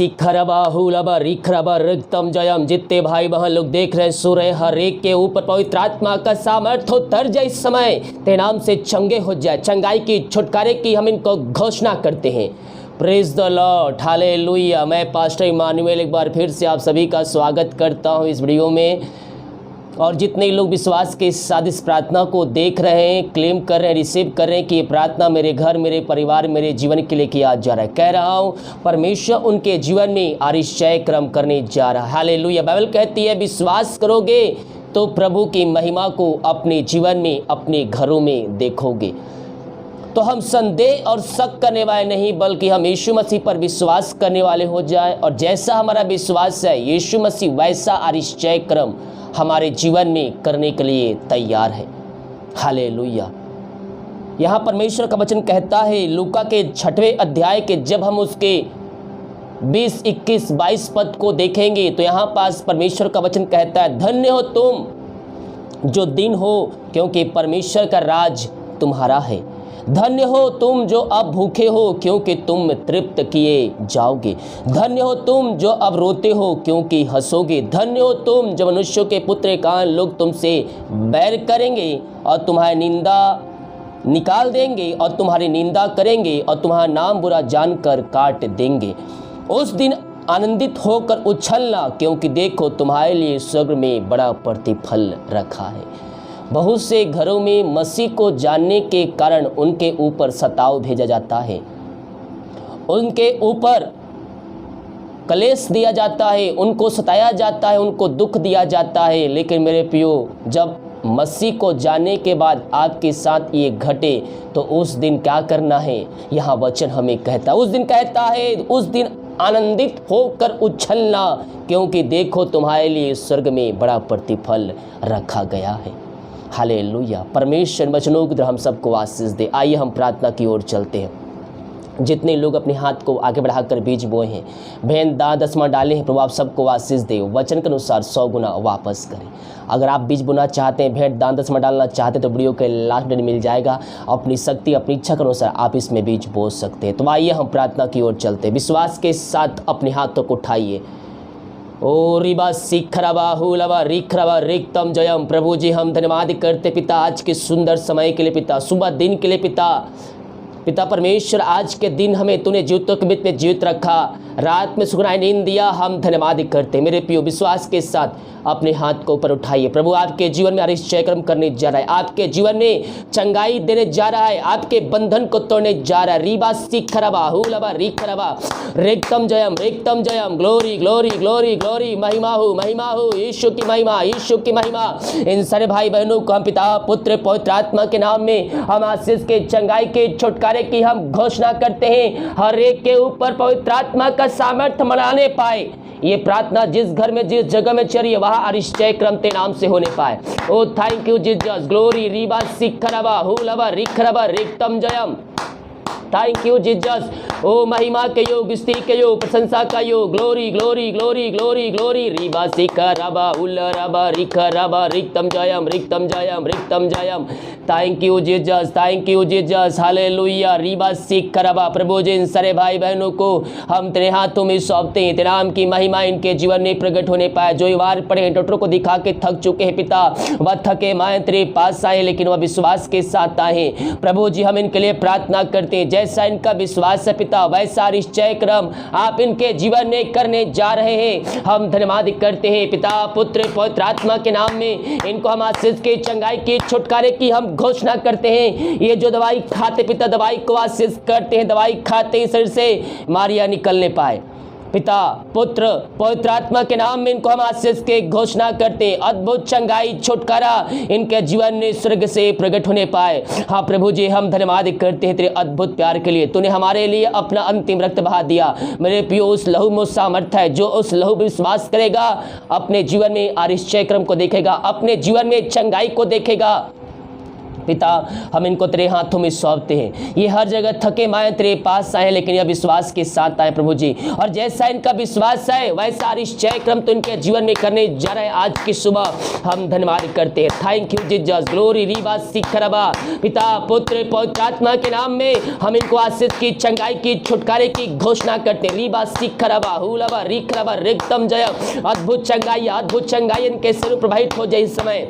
शिखरबाहुलबा रिखरबा रिक्तम जयम। जितने भाई बहन लोग देख रहे हैं सुन रहे, हर एक के ऊपर पवित्र आत्मा का सामर्थ्य उतर जाए इस समय, तेरे नाम से चंगे हो जाए, चंगाई की छुटकारे की हम इनको घोषणा करते हैं। Praise the Lord, hallelujah. मैं पास्टर इमानुएल एक बार फिर से आप सभी का स्वागत करता हूं इस वीडियो में। और जितने लोग विश्वास के साथ इस प्रार्थना को देख रहे हैं, क्लेम कर रहे हैं, रिसीव कर रहे हैं कि ये प्रार्थना मेरे घर, मेरे परिवार, मेरे जीवन के लिए किया जा रहा है, कह रहा हूँ परमेश्वर उनके जीवन में आश्चर्य कर्म करने जा रहा है। हालेलुया। बाइबल कहती है विश्वास करोगे तो प्रभु की महिमा को अपने जीवन में, अपने घरों में देखोगे। तो हम संदेह और शक करने वाले नहीं, बल्कि हम यीशु मसीह पर विश्वास करने वाले हो जाए। और जैसा हमारा विश्वास है, यीशु मसीह वैसा आश्चर्य कर्म हमारे जीवन में करने के लिए तैयार है। हालेलुया। यहाँ परमेश्वर का वचन कहता है लूका के 6वें अध्याय के जब हम उसके 20, 21, 22 पद को देखेंगे तो यहाँ पास परमेश्वर का वचन कहता है धन्य हो तुम जो दीन हो, क्योंकि परमेश्वर का राज तुम्हारा है। धन्य हो तुम जो अब भूखे हो, क्योंकि तुम तृप्त किए जाओगे। धन्य हो तुम जो अब रोते हो, क्योंकि हंसोगे। धन्य हो तुम जब मनुष्यों के पुत्र कान लोग तुमसे बैर करेंगे और तुम्हारी निंदा निकाल देंगे और तुम्हारी निंदा करेंगे और तुम्हारा नाम बुरा जानकर काट देंगे। उस दिन आनंदित होकर उछलना, क्योंकि देखो तुम्हारे लिए स्वर्ग में बड़ा प्रतिफल रखा है। बहुत से घरों में मसीह को जानने के कारण उनके ऊपर सताव भेजा जाता है, उनके ऊपर कलेश दिया जाता है, उनको सताया जाता है, उनको दुख दिया जाता है। लेकिन मेरे प्रियो, जब मसीह को जानने के बाद आपके साथ ये घटे तो उस दिन क्या करना है, यहाँ वचन हमें कहता है। उस दिन कहता है उस दिन आनंदित होकर उछलना, क्योंकि देखो तुम्हारे लिए स्वर्ग में बड़ा प्रतिफल रखा गया है। हालेलुया। परमेश्वर वचनों की तरह हम सबको आशीष दे। आइए हम प्रार्थना की ओर चलते हैं। जितने लोग अपने हाथ को आगे बढ़ाकर बीज बोए हैं, बहन दान दसवां डाले हैं, प्रभु आप सबको आशीष दे, वचन के अनुसार 100 गुना वापस करें। अगर आप बीज बोना चाहते हैं, भेंट दान दसवां डालना चाहते हैं, तो वीडियो के लास्ट में मिल जाएगा। अपनी शक्ति, अपनी इच्छा के अनुसार आप इसमें बीज बो सकते हैं। तो आइए हम प्रार्थना की ओर चलते हैं। विश्वास के साथ अपने हाथों को उठाइए। ओ रिबा शिखरबा हुलबा रिखरबा रिक्तम जयम। प्रभु जी हम धन्यवाद करते पिता आज के सुंदर समय के लिए, पिता सुबह दिन के लिए, पिता परमेश्वर आज के दिन हमें तूने जीवितों के बीच में जीवित रखा, रात में सुखनाई नींद दिया, हम धन्यवाद करते। मेरे प्रियो विश्वास के साथ अपने हाथ को ऊपर उठाइए। प्रभु आपके जीवन में आश्चर्य कर्म करने जा रहा है, आपके जीवन में चंगाई देने जा रहा है, आपके बंधन को तोड़ने जा रहा है। रीबा शिखरबा हुलबा रिखरबा रेक्तम जयम, रेक्तम जयम। Glory glory glory glory. महिमा हो यीशु की महिमा, यीशु की महिमा। इन सारे भाई बहनों को हम पिता पुत्र पवित्र आत्मा के नाम में हम आशीष के, चंगाई के, छुटकारे की हम घोषणा करते हैं। हर एक के ऊपर पवित्र आत्मा का सामर्थ्य मनाने पाए। ये प्रार्थना जिस घर में, जिस जगह में चलिए वहाँ आश्चर्य क्रम तेरे नाम से होने पाए। Oh thank you Jesus. Glory रीबा शिखरबा हुलबा रिखरबा रिक्तम जयम। Thank you Jesus. ओ महिमा के योग, स्तुति के योग, प्रशंसा का योग। Glory glory glory glory glory. रीबा शिखरबा हुलबा रिखरबा रिक्तम जयम, रिक्तम जयम, रिक्तम जयम। Thank you Jesus, thank you Jesus. Hallelujah. रीबा शिखरबा। प्रभु जी इन सारे भाई बहनों को हम तेरे हाथों में सौंपते हैं। तेरे नाम की महिमा इनके जीवन में प्रकट होने पाए। जो वार पड़े हैं, डॉक्टरों को दिखा के थक चुके हैं पिता, वह थके माए तेरे पास आए, लेकिन वह विश्वास के साथ आए। प्रभु जी हम इनके लिए प्रार्थना करते हैं, जैसा इनका विश्वास है पिता, वैसा आश्चर्य कर्म आप इनके जीवन में करने जा रहे हैं। हम धन्यवाद करते हैं पिता पुत्र पवित्र आत्मा के नाम में। इनको हम आशीष के, चंगाई की, छुटकारे की हम घोषणा करते हैं। ये जो दवाई खाते पिता, दवाई को आशीष करते हैं, दवाई खाते ही शरीर से मारिया निकलने पाए। पिता पुत्र पवित्र आत्मा के नाम में इनको हम आशीष के घोषणा करते हैं। अद्भुत चंगाई, छुटकारा इनके जीवन में स्वर्ग से प्रकट होने पाए। हाँ प्रभु जी हम धन्यवाद करते हैं तेरे अद्भुत प्यार के लिए। तूने हमारे लिए अपना अंतिम रक्त बहा दिया। मेरे प्रियो उस लहू में सामर्थ्य है, जो उस लहू में विश्वास करेगा अपने जीवन में आश्चर्य क्रम को देखेगा, अपने जीवन में चंगाई को देखेगा। पिता हम इनको तेरे हाथों में सौंपते हैं। ये हर जगह थके माए तेरे पास आए, लेकिन यह विश्वास के साथ आए प्रभु जी, और जैसा इनका विश्वास है वैसा निश्चय क्रम तो इनके जीवन में करने जा रहे हैं। आज की सुबह हम धन्यवाद करते हैं। थैंक यू जीसस, ग्लोरी रीबा सिखरबा। पिता पुत्र पवित्र आत्मा के नाम में हम इनको आशीष की, चंगाई की, छुटकारे की घोषणा करते हैं। रीबा सिखरबा हुलबा रिखरबा रिक्तम जय। अद्भुत चंगाई इनके सिर प्रभावित हो जाए इस समय।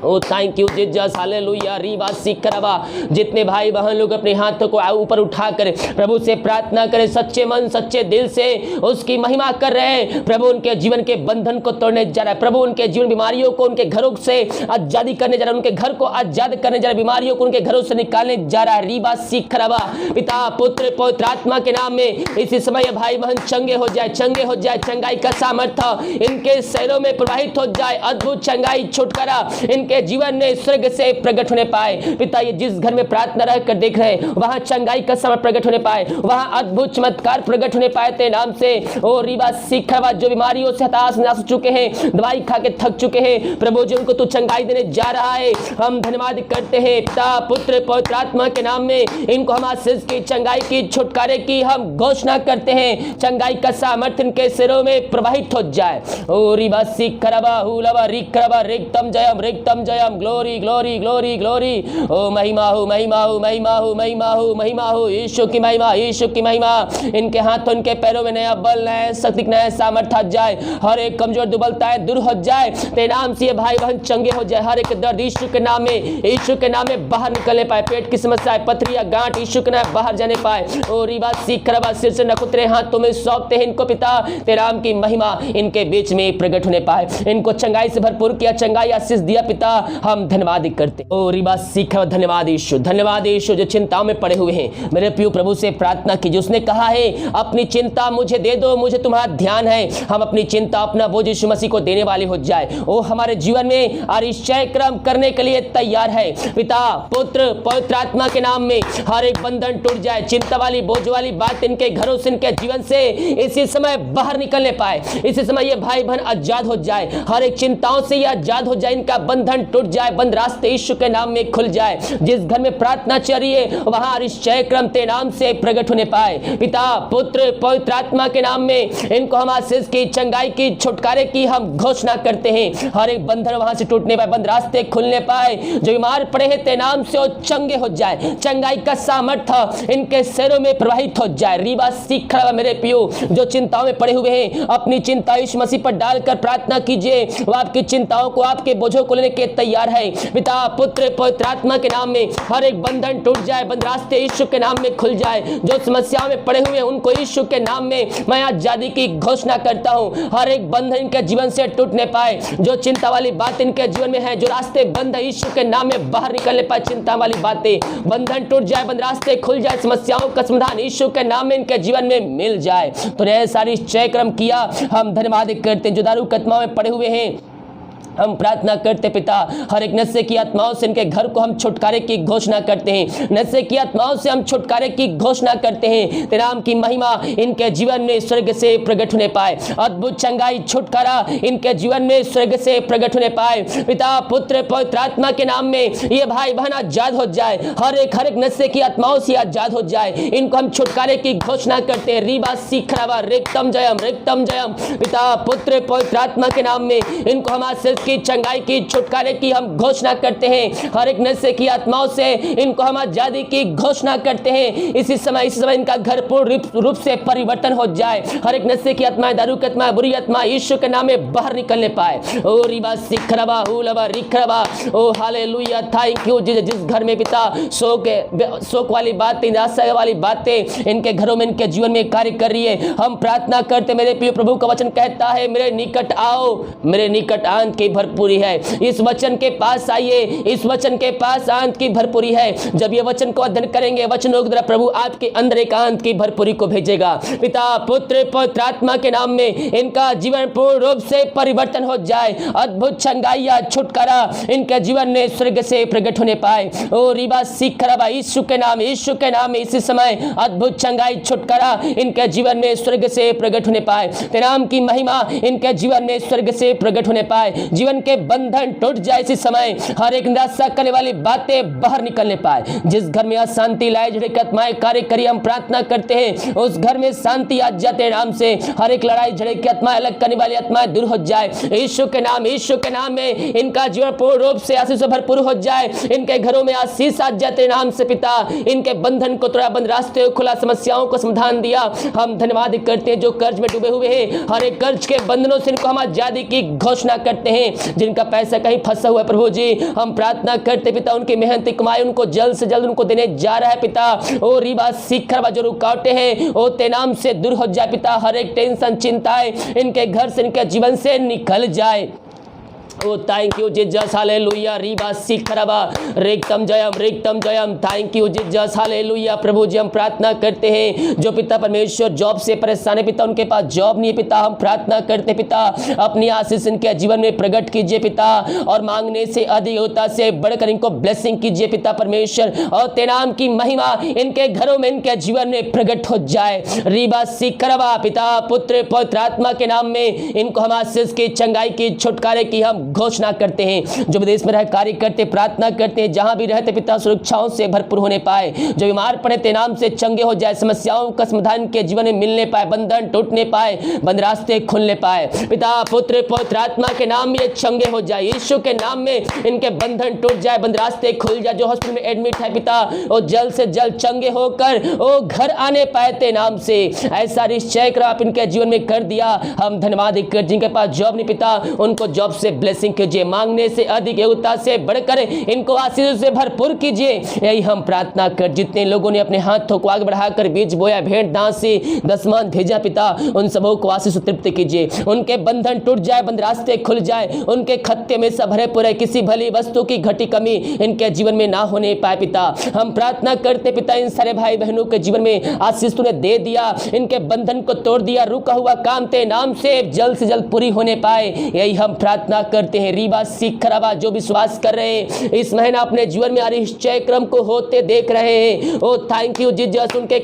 Oh thank you Jesus, hallelujah. रीबा सिखरबा। जितने भाई बहन लोग अपने हाथों को ऊपर उठा कर प्रभु से प्रार्थना करें, सच्चे मन सच्चे दिल से उसकी महिमा कर रहे हैं, प्रभु उनके जीवन के बंधन को तोड़ने जा रहा है। प्रभु उनके जीवन बीमारियों को उनके घरों से आजादी करने जा रहा है, उनके घर को आजाद करने जा रहा है, बीमारियों को उनके घरों से निकालने जा रहा है। रीबा सिखरबा। पिता पुत्र पवित्र आत्मा के नाम में इसी समय भाई बहन चंगे हो जाए, चंगे हो जाए। चंगाई का सामर्थ्य इनके शरीरों में प्रवाहित हो जाए। अद्भुत चंगाई, छुटकारा के जीवन में स्वर्ग से प्रकट होने पाए। पिता ये जिस घर में प्रार्थना रह कर देख रहे हैं वहां चंगाई का समय प्रकट होने पाए, वहां अद्भुत चमत्कार प्रकट होने पाए तेरे नाम से। ओ रीबा सिखरबा। जो बीमारियों से हताश निराश हो चुके हैं, दवाई खा के थक चुके हैं, प्रभु जी उनको तू चंगाई देने जा रहा है। हम धन्यवाद करते हैं पिता पुत्र पवित्र आत्मा के नाम में। इनको हम आशीष की, चंगाई की, छुटकारे की हम घोषणा करते हैं। चंगाई का सामर्थ्य इनके सिरों में प्रवाहित हो जाए। ओ रीबा सिखरबा हुलबा रिखरबा रिक्तम जयम रिक्तम जयम। Glory glory glory glory. ओ महिमा हो महिमा हो महिमा हो महिमा हो महिमा हो। यीशु की महिमा, यीशु की महिमा। इनके हाथों इनके पैरों में नया बल, नया शक्ति, नया सामर्थ्य आ जाए। हर एक कमजोर दुर्बलताएं दूर हो जाए तेरे नाम से। ये भाई बहन चंगे हो जाए। हर एक दर्द यीशु के नाम में, यीशु के नाम में बाहर निकलने पाए। पेट की समस्याएं, पथरिया, गांठ यीशु के नाम बाहर जाने पाए। ओ रीबा सिखरबा। सिर से नखुतरे हाथों में सौंपते हैं इनको पिता। तेरे नाम की महिमा इनके बीच में प्रकट होने पाए। इनको चंगाई से भरपूर किया, चंगाई आशीष दिया पिता। हम धन्यवाद करते। ओ रिबा सिखरबा। धन्यवाद यीशु, धन्यवाद यीशु। जो चिंताओं में पड़े हुए हैं मेरे प्रिय प्रभु से प्रार्थना कीजिए। उसने कहा है अपनी चिंता मुझे दे दो, मुझे तुम्हारा ध्यान है। हम अपनी चिंता, अपना बोझ यीशु मसीह को देने वाले हो जाए। ओ हमारे जीवन में निश्चय क्रम करने के लिए तैयार है। पिता पुत्र पवित्र आत्मा के नाम में हर एक बंधन टूट जाए। चिंता वाली, बोझ वाली बात इनके घरों से, इनके जीवन से इसी समय बाहर निकलने पाए। इसी समय ये भाई बहन आजाद हो जाए। हर एक चिंताओं से ये आजाद हो जाए। इनका बंधन टूट जाए, बंद रास्ते यीशु के नाम में खुल जाए। जिस घर में प्रार्थना चल रही है वहां निश्चय क्रम तेरे नाम से प्रकट होने पाए। पिता पुत्र पवित्र आत्मा के नाम में इनको हम आशीष की, चंगाई की, छुटकारे की हम घोषणा करते हैं। हर एक बंधन वहां से टूटने पाए, बंद रास्ते खुलने पाए। जो बीमार पड़े हैं तेरे नाम से वो चंगे हो जाए। चंगाई का सामर्थ्य इनके शरीरों में प्रवाहित हो जाए। रीबा सिखरबा। मेरे पियो जो चिंताओं में पड़े हुए हैं अपनी चिंता यीशु मसीह पर डालकर प्रार्थना कीजिए। वो आपकी चिंताओं को, आपके बोझों को लेने के तैयार है। पिता पुत्र पवित्र आत्मा के नाम में हर एक बंधन टूट जाए, बंद रास्ते यीशु के नाम में खुल जाए। जो समस्याओं में पड़े हुए हैं उनको यीशु के नाम में मैं आजादी की घोषणा करता हूं। हर एक बंधन इनके जीवन से टूटने पाए। जो चिंता वाली बात इनके जीवन में है, जो रास्ते बंद है यीशु के नाम में बाहर निकलने पाए। चिंता वाली बातें, बंधन टूट जाए, बंद रास्ते खुल जाए। समस्याओं का समाधान यीशु के नाम में इनके जीवन में मिल जाए। तो ने सारी निश्चय क्रम किया, हम धन्यवाद करते हैं। जो दारू कत्मा में पड़े हुए हैं हम प्रार्थना करते पिता। हर एक नशे की आत्माओं से इनके घर को हम छुटकारे की घोषणा करते हैं। नशे की आत्माओं से हम छुटकारे की घोषणा करते हैं। तेरे नाम की महिमा इनके जीवन में स्वर्ग से प्रकट होने पाए। अद्भुत चंगाई, छुटकारा इनके जीवन में स्वर्ग से प्रकट होने पाए। पिता पुत्र पवित्र आत्मा के नाम में ये भाई बहन आजाद हो जाए। हर एक नशे की आत्माओं से आजाद हो जाए। इनको हम छुटकारे की घोषणा करते हैं। रीबा सिखरबा रिक्तम जयम रिक्तम जयम। पिता पुत्र पवित्र आत्मा के नाम में इनको हम आशीष की, चंगाई की, छुटकारे की हम घोषणा करते हैं। हर एक नशे की आत्माओं से इनको हम आजादी की घोषणा करते हैं। इसी समय इनका घर पूर्ण रूप से परिवर्तन हो जाए। हर एक नशे की आत्मा, दारू की आत्मा, बुरी आत्मा यीशु के नाम में बाहर निकलने पाए। ओ रिबा सिखरबा हुलबा रिखरबा। ओ हालेलुया। थैंक यू जिस घर में पिता शोक वाली बातें, निराशा वाली बातें इनके घरों में, इनके जीवन में कार्य कर रही है, हम प्रार्थना करते। मेरे प्रिय प्रभु का वचन कहता है मेरे निकट आओ, मेरे निकट आनंद की भरपूरी है। इस वचन के पास आइए, इस वचन के पास आनंद की भरपूरी है। जब ये वचन को अध्ययन करेंगे, वचनों के द्वारा प्रभु आपके अंदर एक आनंद की भरपूरी को भेजेगा। पिता पुत्र पवित्र आत्मा के नाम में इनका जीवन पूर्ण रूप से परिवर्तन हो जाए। अद्भुत चंगाइया, छुटकारा इनके जीवन में स्वर्ग से प्रकट होने पाए। ओ रिबा सिखरबा। यीशु के नाम, यीशु के नाम में इसी समय अद्भुत चंगाई, छुटकारा इनके जीवन में स्वर्ग से प्रकट होने पाए। तेरे नाम की महिमा इनके जीवन में स्वर्ग से प्रकट होने पाए। जीवन के बंधन टूट जाए इसी समय, हर एक निराशा करने वाली बातें बाहर निकलने पाए। जिस घर में अशांति लाए झगड़े की आत्माएं कार्य करिए, हम प्रार्थना करते हैं उस घर में शांति आ जाते नाम से। हर एक लड़ाई झगड़े की आत्माएं, अलग करने वाली आत्माएं दूर हो जाए यीशु के नाम में। इनका जीवन पूर्ण रूप से आशीष से भरपूर हो जाए, इनके घरों में आशीष आ जाते नाम से पिता। इनके बंधन को तोड़ा, बंद रास्ते को खुला, समस्याओं को समाधान दिया। हम धन्यवाद करते हैं जो कर्ज में डूबे हुए हैं, हर एक कर्ज के बंधनों से इनको हम आजादी की घोषणा करते हैं। जिनका पैसा कहीं फंसा हुआ है प्रभु जी, हम प्रार्थना करते पिता उनकी मेहनत कमाई उनको जल्द से जल्द उनको देने जा रहा है पिता। ओ रीबा सीखर जो रुकावटें हैं ओ ते नाम से दूर हो जाए पिता। हर एक टेंशन चिंताएं इनके घर से, इनके जीवन से निकल जाए। Oh thank you Jesus, hallelujah. रीबा सीखरबा रेक्तम जयम। Thank you Jesus, hallelujah. प्रभु जी हम प्रार्थना करते हैं जो पिता परमेश्वर जॉब से परेशान है पिता, उनके पास जॉब नहीं है पिता, हम प्रार्थना करते पिता अपनी आशीष इनके जीवन में प्रकट कीजिए पिता, और मांगने से अधिक होता से बढ़कर इनको ब्लेसिंग कीजिए पिता परमेश्वर, और ते नाम की महिमा इनके घरों में, इनके जीवन में प्रकट हो जाए। रीबा सीखरबा पिता पुत्र पवित्र आत्मा के नाम में इनको हम आशीष की, चंगाई की, छुटकारे की हम घोषणा करते हैं। जो विदेश में रह कार्य करते, प्रार्थना करते हैं, जहां भी रहते पिता सुरक्षाओं से भरपूर होने पाए। जो बीमार पड़े ते नाम से चंगे हो जाए, समस्याओं का समाधान के जीवन में मिलने पाए, बंधन टूटने पाए, बंद रास्ते खुलने पाए पिता पुत्र पवित्र आत्मा के नाम में चंगे हो जाए। यीशु के नाम में इनके बंधन टूट जाए, बंद रास्ते खुल जाए। जो हॉस्पिटल में एडमिट है पिता वो जल्द से जल्द चंगे होकर वो घर आने पाए ते नाम से। ऐसा निश्चय कर आप इनके जीवन में कर दिया, हम धन्यवाद कर। जिनके पास जॉब नहीं पिता उनको जॉब से ब्लेसिंग कीजिए, मांगने से अधिक, योग्यता से बढ़कर इनको आशीष से भरपूर कीजिए। यही हम प्रार्थना कर। जितने लोगों ने अपने हाथों को आगे बढ़ाकर बीज बोया, भेंट दासी दसमान भेजा पिता, उन सबों को आशीष से तृप्त कीजिए। उनके बंधन टूट जाए, बंद रास्ते खुल जाए, उनके खत्ते में सब भरे पूरे, किसी भली वस्तु की घटी कमी इनके जीवन में ना होने पाए पिता। हम प्रार्थना करते पिता इन सारे भाई बहनों के जीवन में आशीष तूने दे दिया, इनके बंधन को तोड़ दिया, रुका हुआ काम ते नाम से जल्द पूरी होने पाए। यही हम प्रार्थना करते हैं। रीबा सीखरबा जो विश्वास कर रहे हैं इस महीना अपने जीवन में निश्चय क्रम को होते देख रहे हैं। ओ थैंक यू जीसस, उनके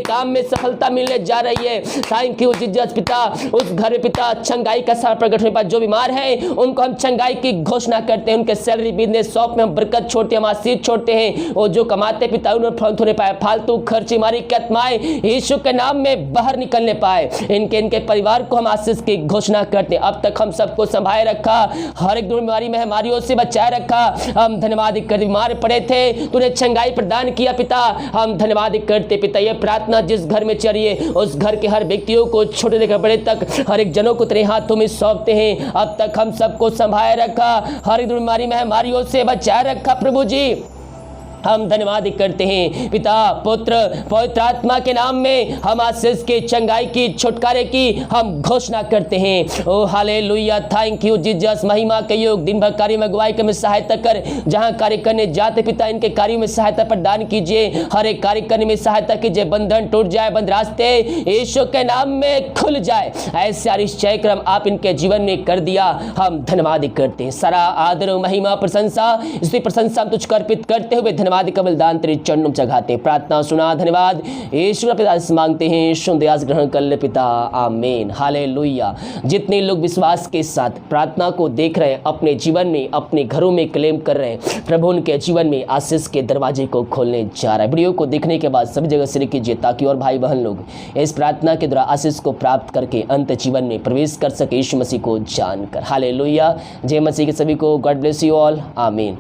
काम में सफलता मिलने जा रही है। थैंक यू जीसस पिता, उस घर में पिता चंगाई का सारा प्रकट होने पर जो बीमार है उनको हम चंगाई की घोषणा करते हैं। उनके सैलरी बिजनेस शॉप में हम बरकत छोड़ते हैं, हम आशीष छोड़ते हैं। वो जो कमाते पिता उन्हें फल होने पाए, फालतू खर्ची मारी की आत्माएं यीशु के नाम में बाहर निकलने पाए। इनके परिवार को हम आशीष की घोषणा करते हैं। अब तक हम सबको संभाले रखा, हर एक बीमारी महामारियों से बचाए रखा। हम धन्यवाद करते, बीमार पड़े थे तूने चंगाई प्रदान किया पिता, हम धन्यवाद करते पिता। ये प्रार्थना जिस घर में चलिए उस घर के हर व्यक्तियों को छोटे लेकर बड़े तक हर एक जनों को तेरे हाथों में सौंपते हैं। अब तक हम सबको संभाले रखा, हर एक बीमारी महामारियों से बचाए रखा प्रभु जी। हम धन्यवाद करते हैं पिता पुत्र पवित्र आत्मा के नाम में हम आशीष की, चंगाई की, छुटकारे की हम घोषणा करते हैं। ओ हालेलुया, थैंक यू जीसस। महिमा के योग दिन भर कार्य में अगुवाई में सहायता कर, जहां कार्य करने जाते पिता इनके कार्यों में सहायता प्रदान कीजिए, हर एक कार्य करने में सहायता कीजिए, बंधन टूट जाए, बंद रास्ते यीशु के नाम में खुल जाए। ऐसा निश्चय क्रम आप इनके जीवन में कर दिया, हम धन्यवाद करते हैं। सारा आदर महिमा प्रशंसा इसी प्रशंसा तुझको अर्पित करते हुए धन्यवाद कबल दान तेरे चरणों में चढ़ाते, प्रार्थना सुना, धन्यवाद यीशु पिता से मांगते हैं, शुद्ध ग्रहण कर ले पिता, आमीन, हालेलुया। जितने लोग विश्वास के साथ प्रार्थना को देख रहे हैं, अपने जीवन में अपने घरों में क्लेम कर रहे हैं, प्रभु उनके जीवन में आशीष के दरवाजे को खोलने जा रहा है। वीडियो को देखने के बाद सभी जगह शेयर कीजिए ताकि और भाई बहन लोग इस प्रार्थना के द्वारा आशीष को प्राप्त करके अंत जीवन में प्रवेश कर सके, यीशु मसीह को जानकर। हालेलुया। जय मसीह के सभी को, गॉड ब्लेस यू ऑल, आमीन।